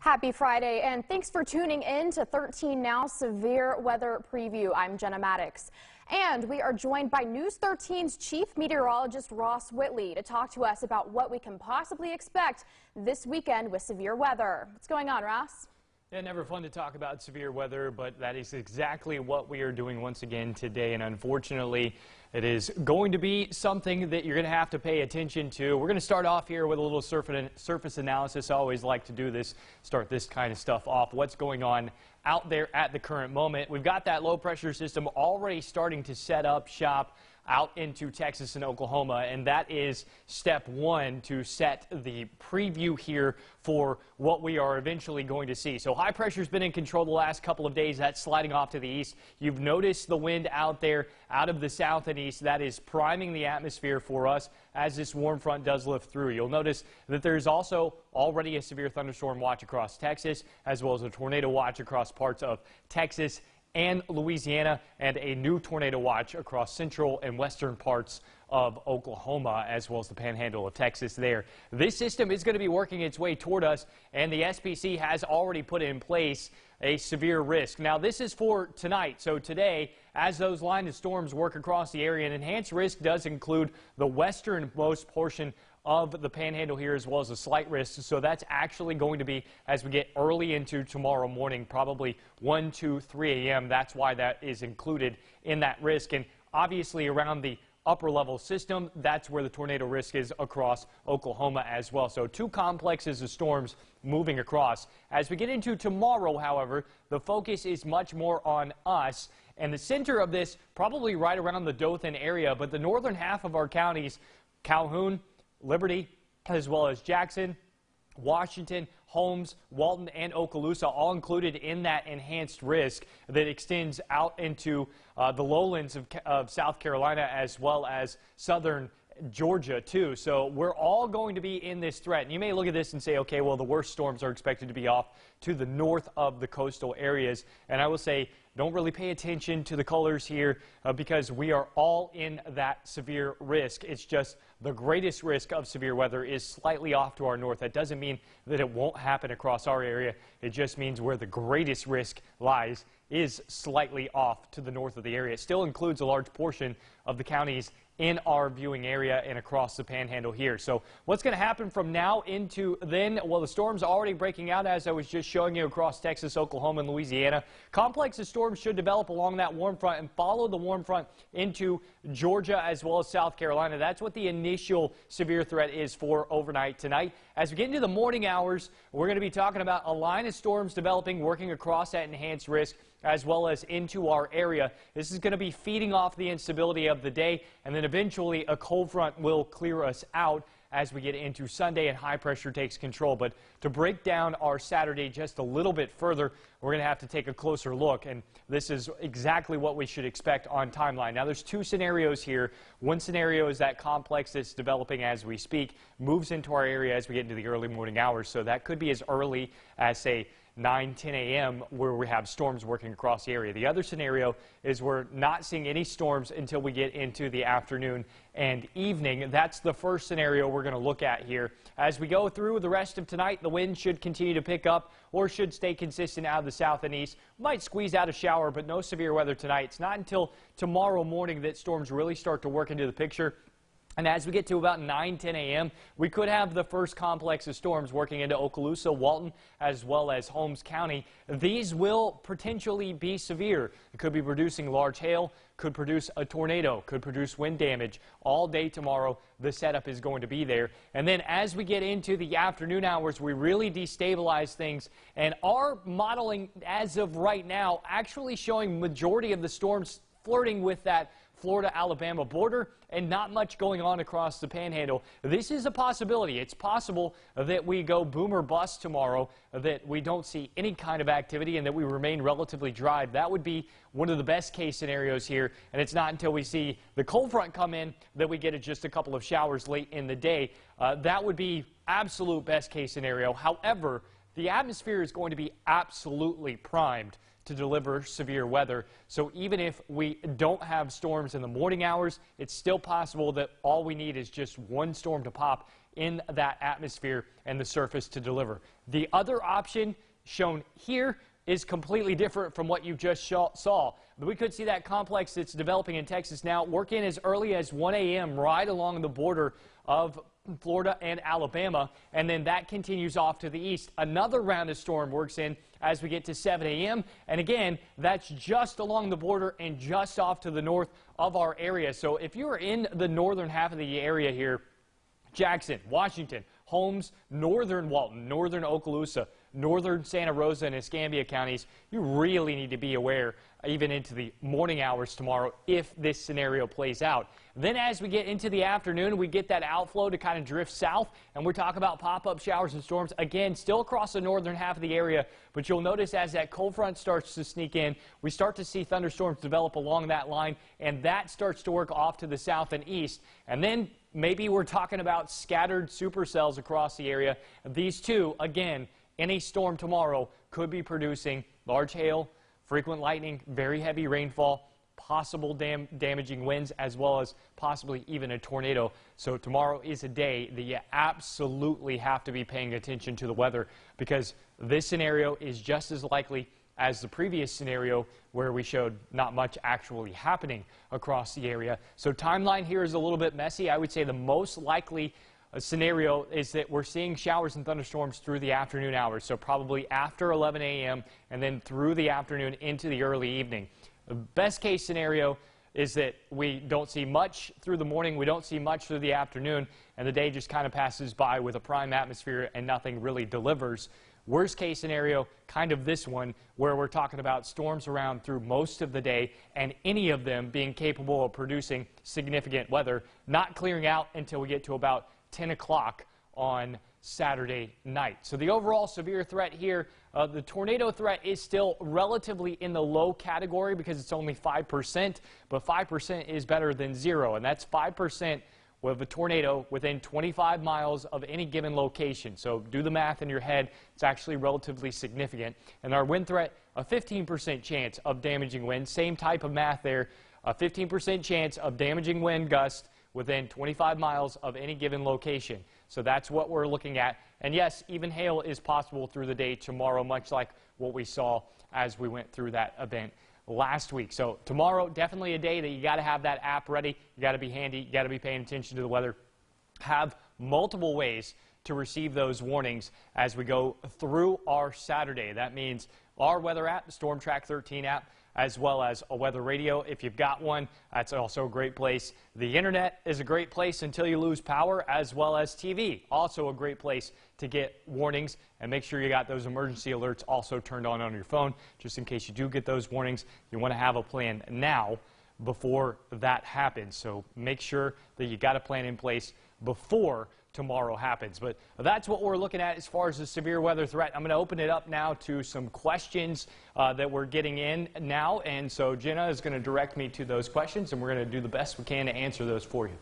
Happy Friday, and thanks for tuning in to 13 Now Severe Weather Preview. I'm Jenna Maddox, and we are joined by News 13's Chief Meteorologist Ross Whitley to talk to us about what we can possibly expect this weekend with severe weather. What's going on, Ross? Yeah, never fun to talk about severe weather, but that is exactly what we are doing once again today, and unfortunately, it is going to be something that you're going to have to pay attention to. We're going to start off here with a little surface analysis. I always like to do this, start this kind of stuff off. What's going on out there at the current moment? We've got that low pressure system already starting to set up shop out into Texas and Oklahoma, and that is step one to set the preview here for what we are eventually going to see. So high pressure's been in control the last couple of days. That's sliding off to the east. You've noticed the wind out there out of the south and east. That is priming the atmosphere for us as this warm front does lift through. You'll notice that there's also already a severe thunderstorm watch across Texas, as well as a tornado watch across parts of Texas and Louisiana, and a new tornado watch across central and western parts of Oklahoma, as well as the panhandle of Texas there. This system is going to be working its way toward us, and the SPC has already put in place a severe risk. Now, this is for tonight. So today, as those line of storms work across the area, an enhanced risk does include the westernmost portion of the panhandle here, as well as a slight risk. So that's actually going to be as we get early into tomorrow morning, probably 1, 2, 3 a.m. That's why that is included in that risk. And obviously around the upper level system, that's where the tornado risk is across Oklahoma as well. So two complexes of storms moving across. As we get into tomorrow, however, the focus is much more on us. And the center of this probably right around the Dothan area, but the northern half of our counties, Calhoun, Liberty, as well as Jackson, Washington, Holmes, Walton, and Okaloosa, all included in that enhanced risk that extends out into the lowlands of South Carolina, as well as southern Georgia, too. So we're all going to be in this threat. And you may look at this and say, okay, well, the worst storms are expected to be off to the north of the coastal areas. And I will say, don't really pay attention to the colors here because we are all in that severe risk. It's just the greatest risk of severe weather is slightly off to our north. That doesn't mean that it won't happen across our area. It just means where the greatest risk lies is slightly off to the north of the area. It still includes a large portion of the counties in our viewing area and across the panhandle here. So what's going to happen from now into then? Well, the storm's already breaking out, as I was just showing you, across Texas, Oklahoma, and Louisiana. Complex of storms should develop along that warm front and follow the warm front into Georgia as well as South Carolina. That's what the initial severe threat is for overnight tonight. As we get into the morning hours, we're going to be talking about a line of storms developing, working across that enhanced risk, as well as into our area. This is going to be feeding off the instability of the day, and then eventually a cold front will clear us out as we get into Sunday and high pressure takes control. But to break down our Saturday just a little bit further, we're going to have to take a closer look, and this is exactly what we should expect on timeline. Now, there's two scenarios here. One scenario is that complex that's developing as we speak, moves into our area as we get into the early morning hours, so that could be as early as, say, 9, 10 a.m. where we have storms working across the area. The other scenario is we're not seeing any storms until we get into the afternoon and evening. That's the first scenario we're going to look at here. As we go through the rest of tonight, the wind should continue to pick up or should stay consistent out of the south and east. Might squeeze out a shower, but no severe weather tonight. It's not until tomorrow morning that storms really start to work into the picture. And as we get to about 9, 10 a.m., we could have the first complex of storms working into Okaloosa, Walton, as well as Holmes County. These will potentially be severe. It could be producing large hail, could produce a tornado, could produce wind damage. All day tomorrow, the setup is going to be there. And then as we get into the afternoon hours, we really destabilize things. And our modeling as of right now actually showing majority of the storms flirting with that Florida-Alabama border and not much going on across the panhandle. This is a possibility. It's possible that we go boom or bust tomorrow, that we don't see any kind of activity and that we remain relatively dry. That would be one of the best case scenarios here, and it's not until we see the cold front come in that we get just a couple of showers late in the day. That would be absolute best case scenario. However, the atmosphere is going to be absolutely primed to deliver severe weather. So even if we don't have storms in the morning hours, it's still possible that all we need is just one storm to pop in that atmosphere and the surface to deliver. The other option shown here is completely different from what you just saw. But we could see that complex that's developing in Texas now work in as early as 1 a.m. right along the border of Florida and Alabama, and then that continues off to the east. Another round of storm works in as we get to 7 a.m. And again, that's just along the border and just off to the north of our area. So if you're in the northern half of the area here, Jackson, Washington, Holmes, northern Walton, northern Okaloosa, northern Santa Rosa and Escambia counties, you really need to be aware even into the morning hours tomorrow if this scenario plays out. Then as we get into the afternoon, we get that outflow to kind of drift south, and we're talking about pop-up showers and storms, again, still across the northern half of the area. But you'll notice as that cold front starts to sneak in, we start to see thunderstorms develop along that line, and that starts to work off to the south and east. And then maybe we're talking about scattered supercells across the area. These two, again, any storm tomorrow could be producing large hail, frequent lightning, very heavy rainfall, possible damaging winds, as well as possibly even a tornado. So tomorrow is a day that you absolutely have to be paying attention to the weather, because this scenario is just as likely as the previous scenario where we showed not much actually happening across the area. So timeline here is a little bit messy. I would say the most likely scenario is that we're seeing showers and thunderstorms through the afternoon hours, so probably after 11 a.m. and then through the afternoon into the early evening. The best case scenario is that we don't see much through the morning, we don't see much through the afternoon, and the day just kind of passes by with a prime atmosphere and nothing really delivers. Worst case scenario, kind of this one, where we're talking about storms around through most of the day and any of them being capable of producing significant weather, not clearing out until we get to about 10 o'clock on Saturday night. So the overall severe threat here, the tornado threat is still relatively in the low category because it's only 5%, but 5% is better than 0, and that's 5% with a tornado within 25 miles of any given location. So do the math in your head. It's actually relatively significant. And our wind threat, a 15% chance of damaging wind. Same type of math there, a 15% chance of damaging wind gust within 25 miles of any given location. So that's what we're looking at. And yes, even hail is possible through the day tomorrow, much like what we saw as we went through that event last week. So tomorrow, definitely a day that you got to have that app ready. You got to be handy. You got to be paying attention to the weather. Have multiple ways to receive those warnings as we go through our Saturday. That means our weather app, the Storm Track 13 app, as well as a weather radio. If you've got one, that's also a great place. The internet is a great place until you lose power, as well as TV. Also a great place to get warnings, and make sure you got those emergency alerts also turned on your phone, just in case you do get those warnings. You want to have a plan now before that happens. So make sure that you got a plan in place before tomorrow happens. But that's what we're looking at as far as the severe weather threat. I'm going to open it up now to some questions that we're getting in now. And so Jenna is going to direct me to those questions, and we're going to do the best we can to answer those for you.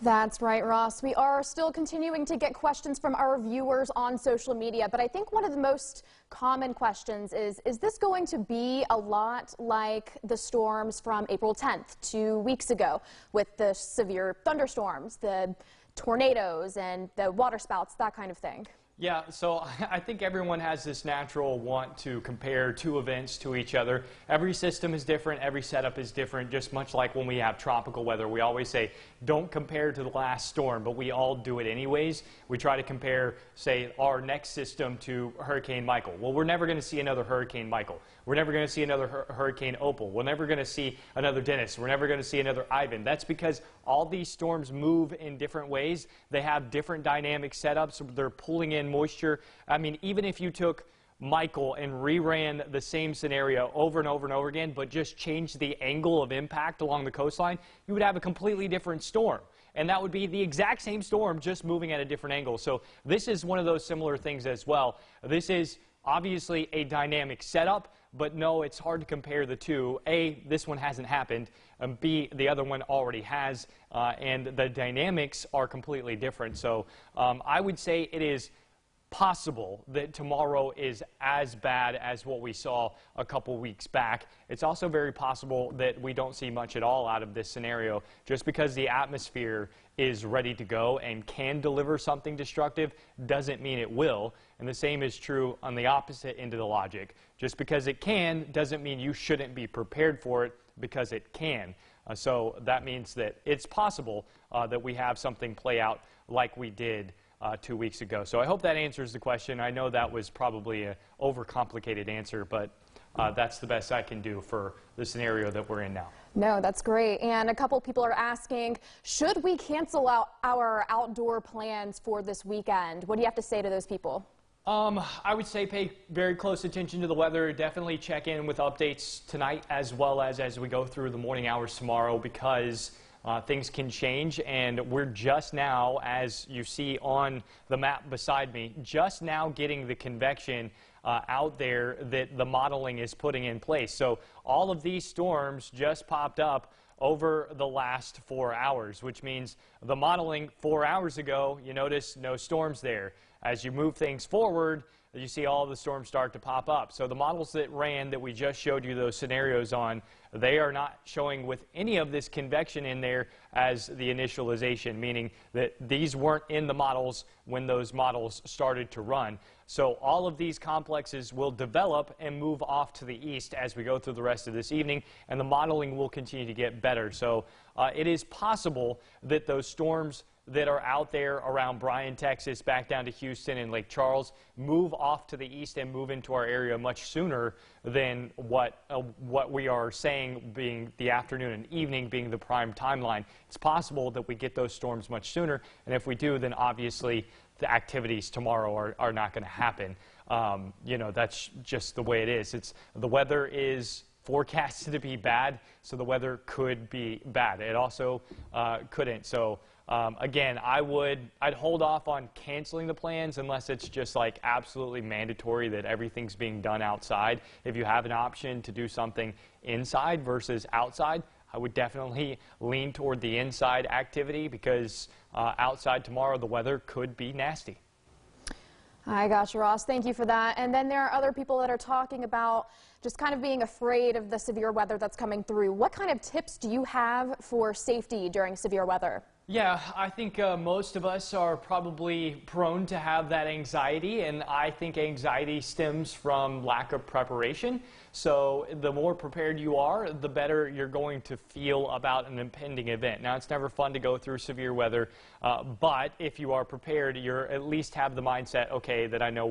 That's right, Ross. We are still continuing to get questions from our viewers on social media, but I think one of the most common questions is this going to be a lot like the storms from April 10th, 2 weeks ago, with the severe thunderstorms, the tornadoes and the water spouts, that kind of thing? Yeah, so I think everyone has this natural want to compare two events to each other. Every system is different, every setup is different, just much like when we have tropical weather. We always say, don't compare to the last storm, but we all do it anyways. We try to compare, say, our next system to Hurricane Michael. Well, we're never going to see another Hurricane Michael. We're never going to see another Hurricane Opal. We're never going to see another Dennis. We're never going to see another Ivan. That's because all these storms move in different ways. They have different dynamic setups. They're pulling in moisture. I mean, even if you took Michael and reran the same scenario over and over and over again, but just changed the angle of impact along the coastline, you would have a completely different storm. And that would be the exact same storm, just moving at a different angle. So this is one of those similar things as well. This is obviously a dynamic setup, but no, it's hard to compare the two. A, this one hasn't happened. B, the other one already has, and the dynamics are completely different. So I would say it is possible that tomorrow is as bad as what we saw a couple weeks back. It's also very possible that we don't see much at all out of this scenario. Just because the atmosphere is ready to go and can deliver something destructive doesn't mean it will. And the same is true on the opposite end of the logic. Just because it can doesn't mean you shouldn't be prepared for it because it can. So that means that it's possible that we have something play out like we did 2 weeks ago. So I hope that answers the question. I know that was probably an overcomplicated answer, but that's the best I can do for the scenario that we're in now. No, that's great. And a couple people are asking, should we cancel out our outdoor plans for this weekend? What do you have to say to those people? I would say pay very close attention to the weather. Definitely check in with updates tonight as well as we go through the morning hours tomorrow, because things can change, and we're just now, as you see on the map beside me, just now getting the convection out there that the modeling is putting in place. So all of these storms just popped up over the last 4 hours, which means the modeling 4 hours ago, you notice no storms there. As you move things forward, you see all the storms start to pop up. So the models that ran that we just showed you those scenarios on, they are not showing with any of this convection in there as the initialization, meaning that these weren't in the models when those models started to run. So all of these complexes will develop and move off to the east as we go through the rest of this evening, and the modeling will continue to get better. So it is possible that those storms that are out there around Bryan, Texas, back down to Houston and Lake Charles, move off to the east and move into our area much sooner than what we are saying being the afternoon and evening being the prime timeline. It's possible that we get those storms much sooner, and if we do, then obviously the activities tomorrow are not going to happen. You know, that's just the way it is. The weather is forecasted to be bad, so the weather could be bad. It also couldn't. So again, I'd hold off on canceling the plans unless it's just like absolutely mandatory that everything's being done outside. If you have an option to do something inside versus outside, I would definitely lean toward the inside activity, because outside tomorrow the weather could be nasty. I got you, Ross. Thank you for that. And then there are other people that are talking about just kind of being afraid of the severe weather that's coming through. What kind of tips do you have for safety during severe weather? Yeah, I think most of us are probably prone to have that anxiety, and I think anxiety stems from lack of preparation. So the more prepared you are, the better you're going to feel about an impending event. Now, it's never fun to go through severe weather, but if you are prepared, you're at least have the mindset, okay, that I know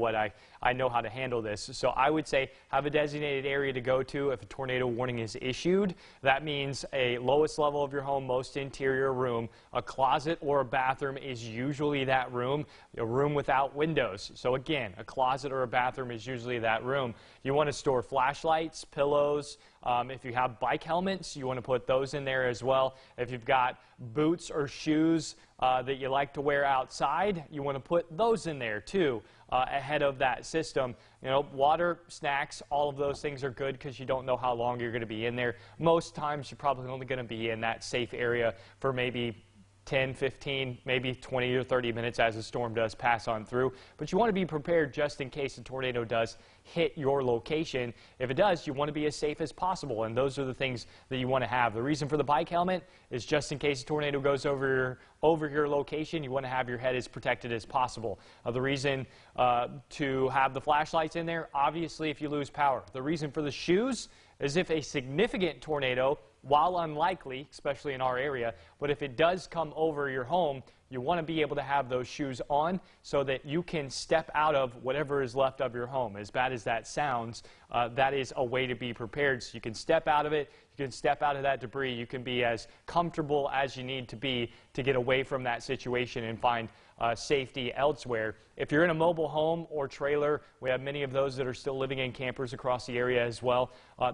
how to handle this. So I would say have a designated area to go to if a tornado warning is issued. That means a lowest level of your home, most interior room. A closet or a bathroom is usually that room, a room without windows. So again, a closet or a bathroom is usually that room. You want to store flashlights, pillows. If you have bike helmets, you want to put those in there as well. If you've got boots or shoes that you like to wear outside, you want to put those in there too. Ahead of that system. You know, water, snacks, all of those things are good because you don't know how long you're going to be in there. Most times you're probably only going to be in that safe area for maybe 10, 15, maybe 20 or 30 minutes as the storm does pass on through. But you want to be prepared just in case a tornado does hit your location. If it does, you want to be as safe as possible, and those are the things that you want to have. The reason for the bike helmet is just in case a tornado goes over your location, you want to have your head as protected as possible. The reason to have the flashlights in there, obviously if you lose power. The reason for the shoes is if a significant tornado, while unlikely, especially in our area, but if it does come over your home, you want to be able to have those shoes on so that you can step out of whatever is left of your home. As bad as that sounds, that is a way to be prepared. So you can step out of it, you can step out of that debris, you can be as comfortable as you need to be to get away from that situation and find safety elsewhere. If you're in a mobile home or trailer, we have many of those that are still living in campers across the area as well,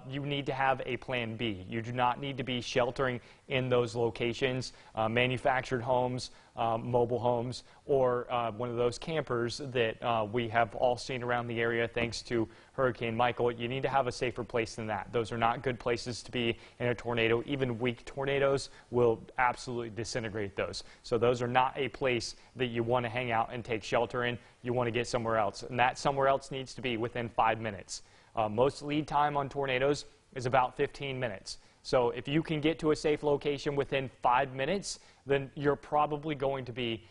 you need to have a plan B. You do not need to be sheltering in those locations. Manufactured homes, mobile homes or one of those campers that we have all seen around the area thanks to Hurricane Michael. You need to have a safer place than that. Those are not good places to be in a tornado. Even weak tornadoes will absolutely disintegrate those. So those are not a place that you want to hang out and take shelter in. You want to get somewhere else, and that somewhere else needs to be within 5 minutes. Most lead time on tornadoes is about 15 minutes. So if you can get to a safe location within 5 minutes, then you're probably going to be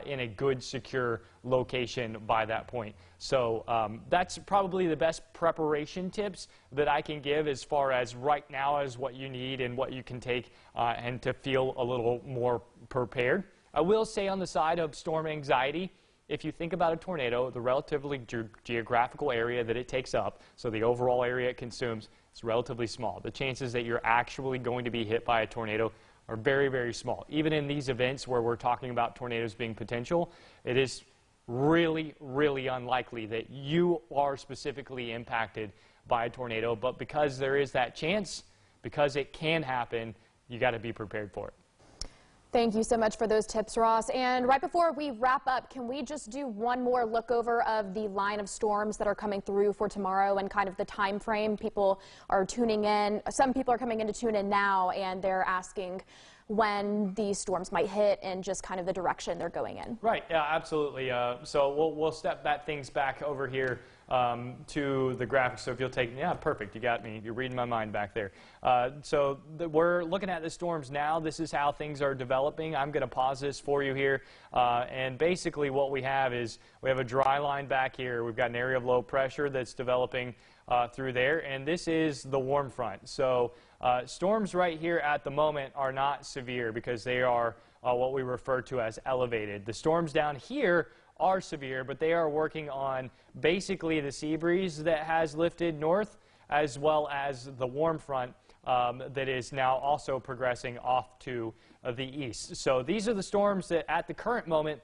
in a good, secure location by that point. So that's probably the best preparation tips that I can give as far as right now as what you need and what you can take and to feel a little more prepared. I will say on the side of storm anxiety, if you think about a tornado, the relatively geographical area that it takes up, so the overall area it consumes, is relatively small. The chances that you're actually going to be hit by a tornado are very, very small. Even in these events where we're talking about tornadoes being potential, it is really, really unlikely that you are specifically impacted by a tornado. But because there is that chance, because it can happen, you got to be prepared for it. Thank you so much for those tips, Ross. And right before we wrap up, can we just do one more look over of the line of storms that are coming through for tomorrow and kind of the time frame? People are tuning in. Some people are coming in to tune in now, and they're asking when these storms might hit and just kind of the direction they're going in. Right, yeah, absolutely. So we'll step things back over here to the graphics. So if you'll take, yeah, perfect, you got me. You're reading my mind back there. We're looking at the storms now. This is how things are developing. I'm going to pause this for you here. And basically what we have is we have a dry line back here. We've got an area of low pressure that's developing through there. And this is the warm front. So storms right here at the moment are not severe because they are what we refer to as elevated. The storms down here are severe, but they are working on basically the sea breeze that has lifted north, as well as the warm front that is now also progressing off to the east. So these are the storms that at the current moment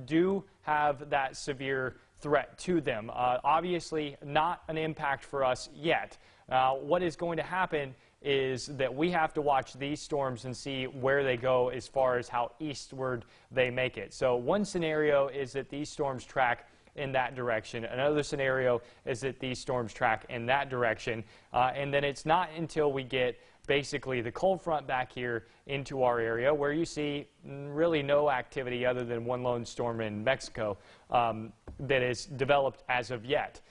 do have that severe threat to them. Obviously not an impact for us yet. What is going to happen is that we have to watch these storms and see where they go as far as how eastward they make it. So one scenario is that these storms track in that direction. Another scenario is that these storms track in that direction. And then it's not until we get basically the cold front back here into our area where you see really no activity other than one lone storm in Mexico that is developed as of yet.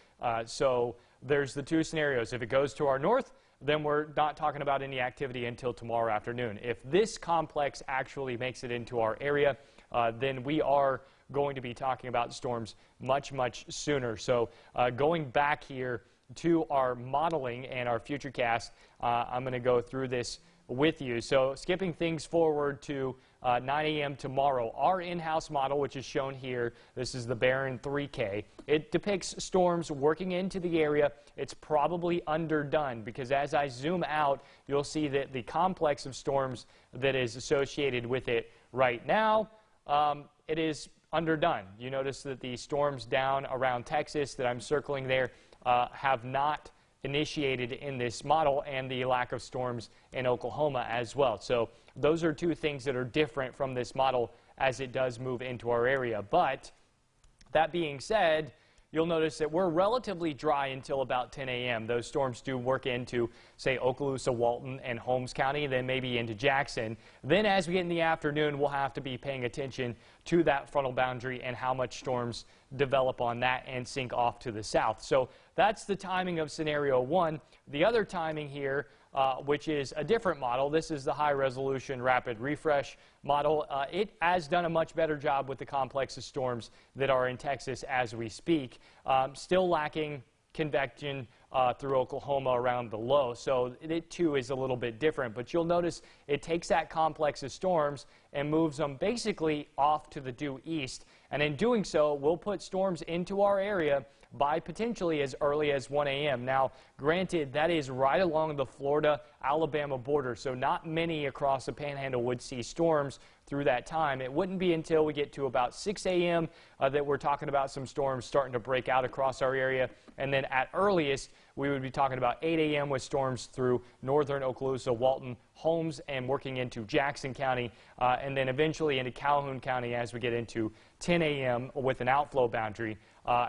So there's the two scenarios. If it goes to our north, then we're not talking about any activity until tomorrow afternoon. If this complex actually makes it into our area, then we are going to be talking about storms much, much sooner. So going back here to our modeling and our futurecast, I'm going to go through this with you. So skipping things forward to 9 a.m. tomorrow, our in-house model, which is shown here, this is the Barron 3K. It depicts storms working into the area. It's probably underdone because as I zoom out, you'll see that the complex of storms that is associated with it right now, it is underdone. You notice that the storms down around Texas that I'm circling there have not initiated in this model, and the lack of storms in Oklahoma as well. So those are two things that are different from this model as it does move into our area. But that being said, you'll notice that we're relatively dry until about 10 a.m. Those storms do work into, say, Okaloosa, Walton, and Holmes County, then maybe into Jackson. Then as we get in the afternoon, we'll have to be paying attention to that frontal boundary and how much storms develop on that and sink off to the south. So that's the timing of scenario one. The other timing here, which is a different model, this is the high resolution rapid refresh model. It has done a much better job with the complex of storms that are in Texas as we speak. Still lacking convection through Oklahoma around the low, so it too is a little bit different. But you'll notice it takes that complex of storms and moves them basically off to the due east, and in doing so will put storms into our area by potentially as early as 1 a.m. Now, granted, that is right along the Florida-Alabama border, so not many across the Panhandle would see storms through that time. It wouldn't be until we get to about 6 a.m. That we're talking about some storms starting to break out across our area. And then at earliest, we would be talking about 8 a.m. with storms through northern Okaloosa, Walton, Holmes, and working into Jackson County, and then eventually into Calhoun County as we get into 10 a.m. with an outflow boundary.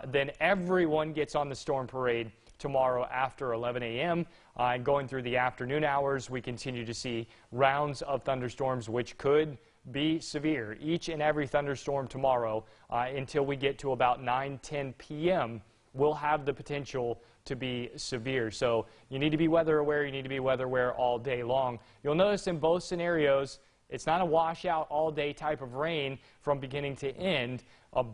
Then everyone gets on the storm parade tomorrow after 11 a.m. And going through the afternoon hours, we continue to see rounds of thunderstorms, which could be severe. Each and every thunderstorm tomorrow until we get to about 9-10 p.m. will have the potential to be severe. So you need to be weather aware. You need to be weather aware all day long. You'll notice in both scenarios, it's not a washout all day type of rain from beginning to end,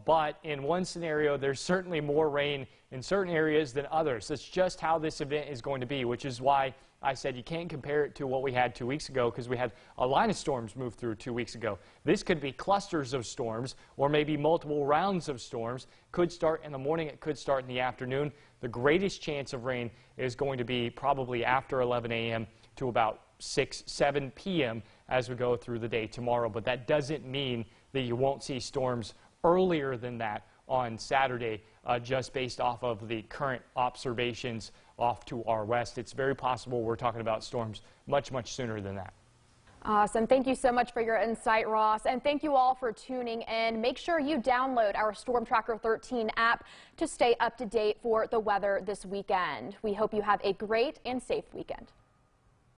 but in one scenario, there's certainly more rain in certain areas than others. That's just how this event is going to be, which is why I said you can't compare it to what we had 2 weeks ago, because we had a line of storms move through 2 weeks ago. This could be clusters of storms or maybe multiple rounds of storms. Could start in the morning, it could start in the afternoon. The greatest chance of rain is going to be probably after 11 a.m. to about 6-7 p.m. as we go through the day tomorrow, but that doesn't mean that you won't see storms earlier than that on Saturday, just based off of the current observations off to our west. It's very possible we're talking about storms much, much sooner than that. Awesome. Thank you so much for your insight, Ross. And thank you all for tuning in. Make sure you download our Storm Tracker 13 app to stay up to date for the weather this weekend. We hope you have a great and safe weekend.